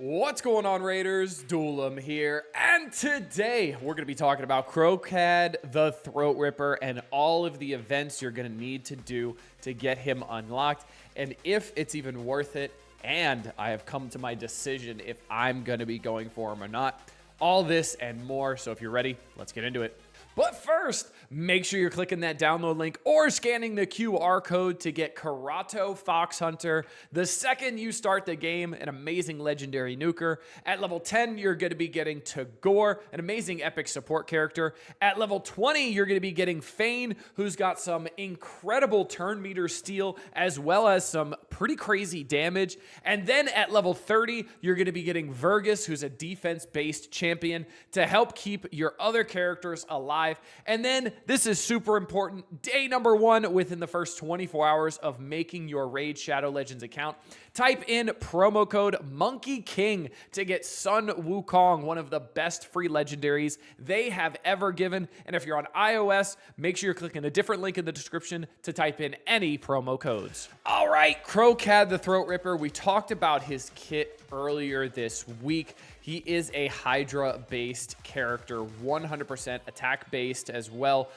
What's going on, Raiders? Duelam here, and today we're going to be talking about Crocad the Throat Ripper and all of the events you're going to need to do to get him unlocked, and if it's even worth it, and I have come to my decision if I'm going to be going for him or not. All this and more, so if you're ready, let's get into it. But first, make sure you're clicking that download link or scanning the QR code to get Karato Fox Hunter. The second you start the game, an amazing legendary nuker. At level 10, you're going to be getting Tagore, an amazing epic support character. At level 20, you're going to be getting Fane, who's got some incredible turn meter steal, as well as some pretty crazy damage. And then at level 30, you're going to be getting Vergus, who's a defense-based champion, to help keep your other characters alive. And then, this is super important, day number 1 within the first 24 hours of making your Raid Shadow Legends account. Type in promo code Monkey King to get Sun Wukong, one of the best free legendaries they have ever given. And if you're on iOS, make sure you're clicking a different link in the description to type in any promo codes. All right, Crocad the Throat Ripper. We talked about his kit earlier this week. He is a Hydra-based character, 100% attack-based as well.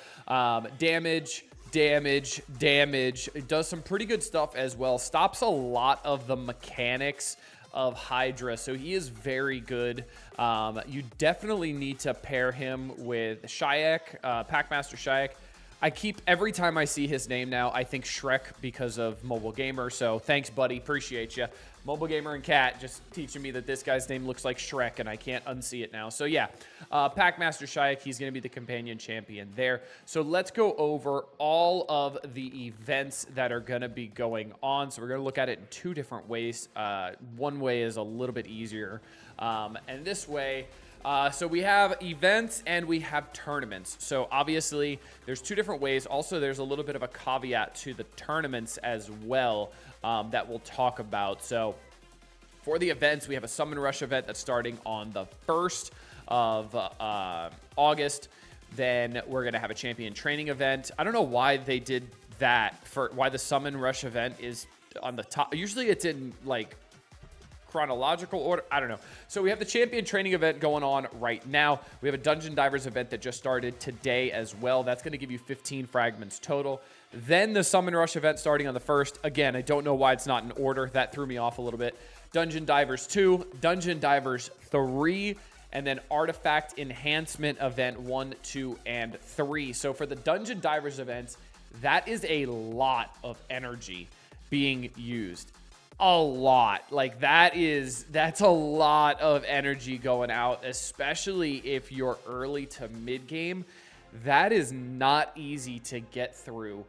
Damage. It does some pretty good stuff as well. Stops a lot of the mechanics of Hydra, so he is very good. You definitely need to pair him with Shayak, Packmaster Shayak. Every time I see his name now, I think Shrek because of Mobile Gamer, so thanks, buddy. Appreciate you. Mobile Gamer and Cat just teaching me that this guy's name looks like Shrek, and I can't unsee it now. So yeah, Packmaster Shayak, he's going to be the companion champion there. So let's go over all of the events that are going to be going on. So we're going to look at it in two different ways. One way is a little bit easier, and this way... So we have events and we have tournaments. So obviously there's two different ways. Also, there's a little bit of a caveat to the tournaments as well that we'll talk about. So for the events, we have a Summon Rush event that's starting on the 1st of August. Then we're going to have a champion training event. I don't know why they did that, why the Summon Rush event is on the top. Usually it's in like chronological order. I don't know. So we have the champion training event going on right now. We have a Dungeon Divers event that just started today as well. That's going to give you 15 fragments total. Then the Summon Rush event starting on the 1st. Again, I don't know why it's not in order. That threw me off a little bit. Dungeon Divers 2, Dungeon Divers 3, and then Artifact Enhancement event 1, 2, and 3. So for the Dungeon Divers events, that is a lot of energy being used. A lot. Like that's a lot of energy going out, especially if you're early to mid game. That is not easy to get through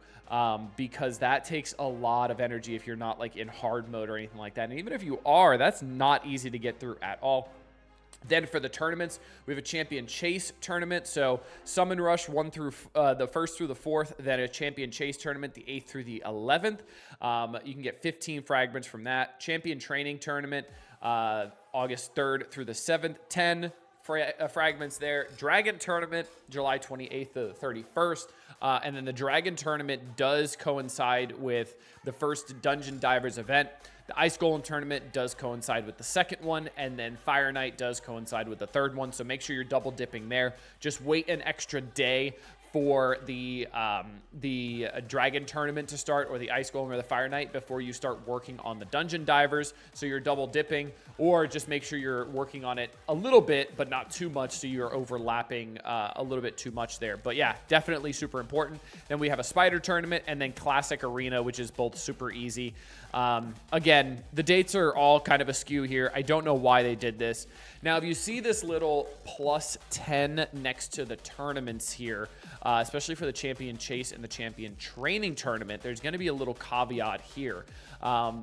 because that takes a lot of energy if you're not like in hard mode or anything like that. And even if you are, that's not easy to get through at all. Then for the tournaments, we have a Champion Chase tournament. So Summon Rush 1 through the 1st through the 4th, then a Champion Chase tournament, the 8th through the 11th. You can get 15 fragments from that. Champion Training tournament, August 3rd through the 7th, 10 fragments there. Dragon tournament, July 28th to the 31st. And then the Dragon tournament does coincide with the first Dungeon Divers event. The Ice Golem tournament does coincide with the second one, and then Fire Knight does coincide with the third one, so make sure you're double dipping there. Just wait an extra day for the Dragon tournament to start, or the Ice Golem or the Fire Knight, before you start working on the Dungeon Divers, so you're double dipping, or just make sure you're working on it a little bit, but not too much, so you're overlapping a little bit too much there. But yeah, definitely super important. Then we have a Spider tournament, and then Classic Arena, which is both super easy. Again, the dates are all kind of askew here. I don't know why they did this. Now, if you see this little +10 next to the tournaments here, especially for the Champion Chase and the Champion Training tournament, there's going to be a little caveat here.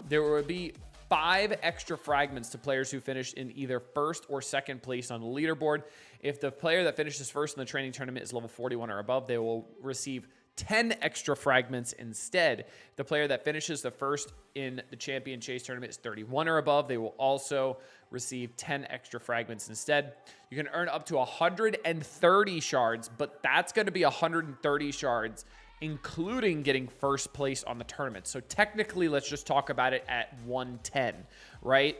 There will be 5 extra fragments to players who finish in either 1st or 2nd place on the leaderboard. If the player that finishes 1st in the training tournament is level 41 or above, they will receive 10 extra fragments instead. The player that finishes the 1st in the Champion Chase tournament is 31 or above. They will also receive 10 extra fragments instead. You can earn up to 130 shards, but that's going to be 130 shards including getting 1st place on the tournament. So technically, let's just talk about it at 110, right?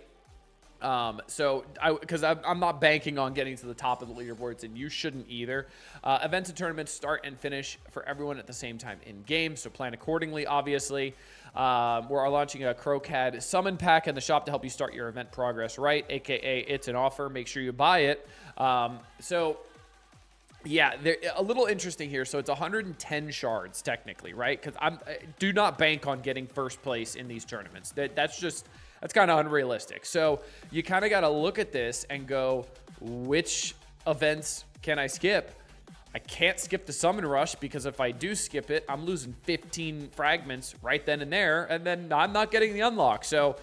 Because I'm not banking on getting to the top of the leaderboards, and you shouldn't either. Events and tournaments start and finish for everyone at the same time in game, so plan accordingly, obviously. We're launching a Crocad summon pack in the shop to help you start your event progress right, aka it's an offer. Make sure you buy it. Yeah, a little interesting here. So it's 110 shards technically, right? Because do not bank on getting first place in these tournaments. That's kind of unrealistic. So you kind of got to look at this and go, which events can I skip? I can't skip the summon rush because if I do skip it, I'm losing 15 fragments right then and there, and then I'm not getting the unlock. So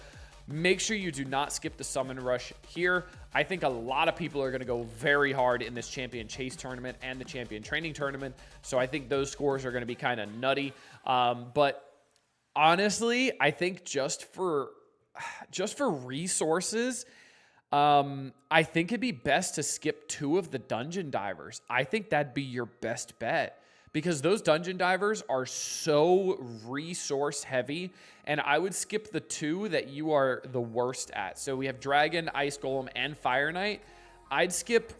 make sure you do not skip the summon rush here. I think a lot of people are going to go very hard in this champion chase tournament and the champion training tournament. So I think those scores are going to be kind of nutty. But honestly, I think just for resources, I think it'd be best to skip 2 of the dungeon divers. I think that'd be your best bet because those dungeon divers are so resource heavy, and I would skip the 2 that you are the worst at. So we have Dragon, Ice Golem, and Fire Knight. I'd skip,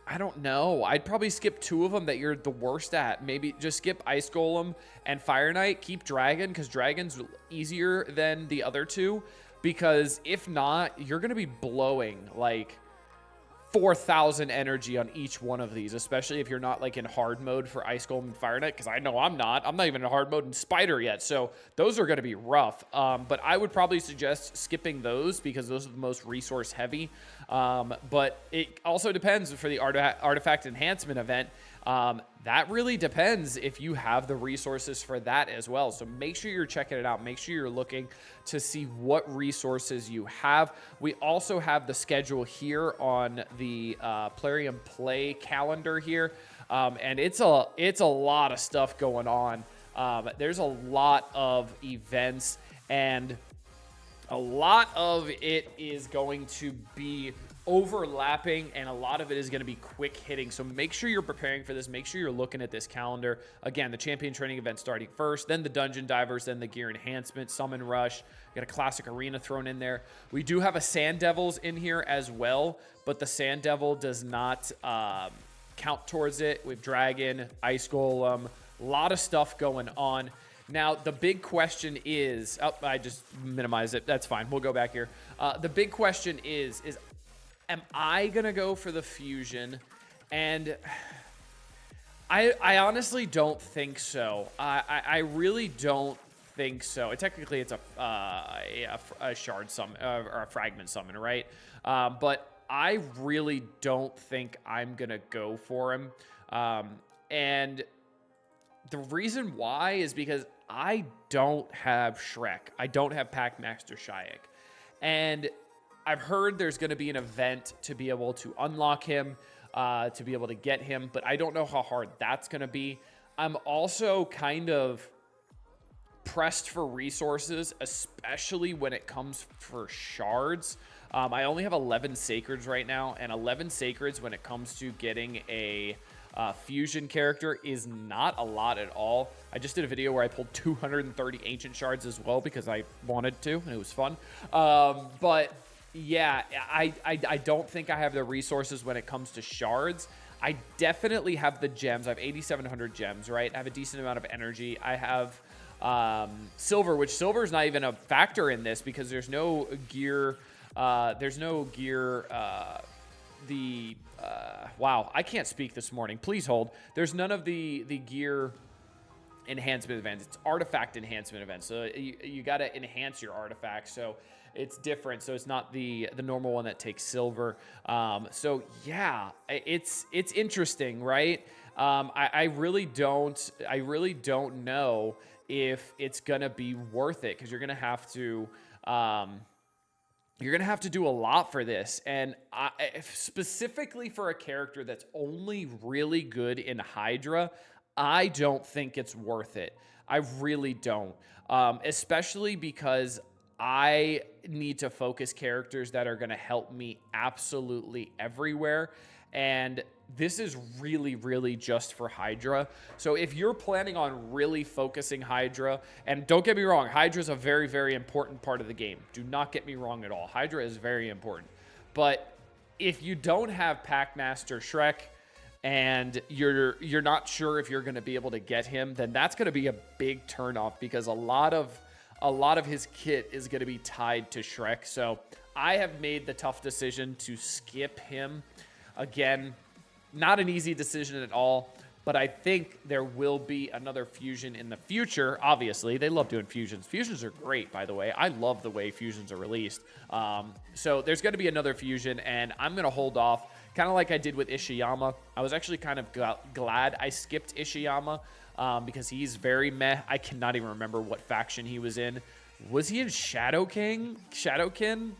I don't know. I'd probably skip 2 of them that you're the worst at. Maybe just skip Ice Golem and Fire Knight. Keep Dragon because Dragon's easier than the other 2. Because if not, you're going to be blowing like 4,000 energy on each one of these, especially if you're not like in hard mode for Ice Golem and Fire Knight, because I know I'm not. I'm not even in hard mode in Spider yet, so those are going to be rough. But I would probably suggest skipping those because those are the most resource heavy. But it also depends for the artifact enhancement event. That really depends if you have the resources for that as well. So make sure you're checking it out. Make sure you're looking to see what resources you have. We also have the schedule here on the Plarium Play calendar here. And it's a lot of stuff going on. There's a lot of events, and a lot of it is going to be overlapping, and a lot of it is going to be quick hitting. So make sure you're preparing for this. Make sure you're looking at this calendar. Again, the champion training event starting first, then the dungeon divers, then the gear enhancement, summon rush. Got a classic arena thrown in there. We do have a Sand Devils in here as well, but the Sand Devil does not count towards it. With Dragon, Ice Golem, a lot of stuff going on. Now, the big question is, I just minimized it. That's fine. We'll go back here. The big question is am I going to go for the fusion? And I honestly don't think so. I really don't think so. Technically, it's a shard summon or a fragment summon, right? But I really don't think I'm going to go for him. And the reason why is because I don't have Shrek. I don't have Packmaster Shayak. And I've heard there's going to be an event to be able to unlock him, to be able to get him, but I don't know how hard that's going to be. I'm also kind of pressed for resources, especially when it comes for shards. I only have 11 Sacreds right now, and 11 Sacreds when it comes to getting a fusion character is not a lot at all. I just did a video where I pulled 230 ancient shards as well because I wanted to, and it was fun. But yeah, I don't think I have the resources when it comes to shards. I definitely have the gems. I have 8,700 gems, right? I have a decent amount of energy. I have silver, which silver is not even a factor in this because there's no gear. Wow, I can't speak this morning. Please hold. There's none of the gear enhancement events. It's artifact enhancement events. So you got to enhance your artifacts. So it's different. So it's not the normal one that takes silver. So yeah, it's interesting, right? I really don't know if it's gonna be worth it because you're gonna have to do a lot for this. And specifically for a character that's only really good in Hydra, I don't think it's worth it. I really don't. Especially because I need to focus characters that are going to help me absolutely everywhere. And this is really, really just for Hydra. So if you're planning on really focusing Hydra, and don't get me wrong, Hydra is a very, very important part of the game. Do not get me wrong at all. Hydra is very important. But if you don't have Packmaster Shrek and you're not sure if you're going to be able to get him, then that's going to be a big turnoff, because a lot of his kit is going to be tied to Shrek. So I have made the tough decision to skip him. Again, not an easy decision at all, but I think there will be another fusion in the future. Obviously, they love doing fusions. Fusions are great, by the way. I love the way fusions are released. So there's going to be another fusion, and I'm going to hold off, kind of like I did with Ishiyama. I was actually kind of glad I skipped Ishiyama because he's very meh. I cannot even remember what faction he was in. Was he in Shadowkin?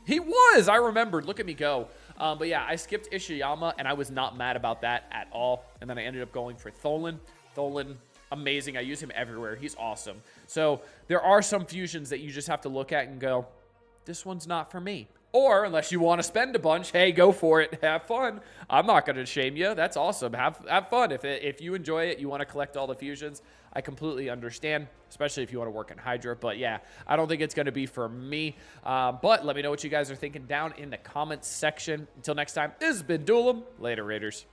He was! I remembered. Look at me go. But yeah, I skipped Ishiyama, and I was not mad about that at all. And then I ended up going for Tholen. Tholen, amazing. I use him everywhere. He's awesome. So there are some fusions that you just have to look at and go, this one's not for me. Or unless you want to spend a bunch, hey, go for it. Have fun. I'm not going to shame you. That's awesome. Have fun. If you enjoy it, you want to collect all the fusions, I completely understand, especially if you want to work in Hydra. But yeah, I don't think it's going to be for me. But let me know what you guys are thinking down in the comments section. Until next time, this has been Duelim. Later, Raiders.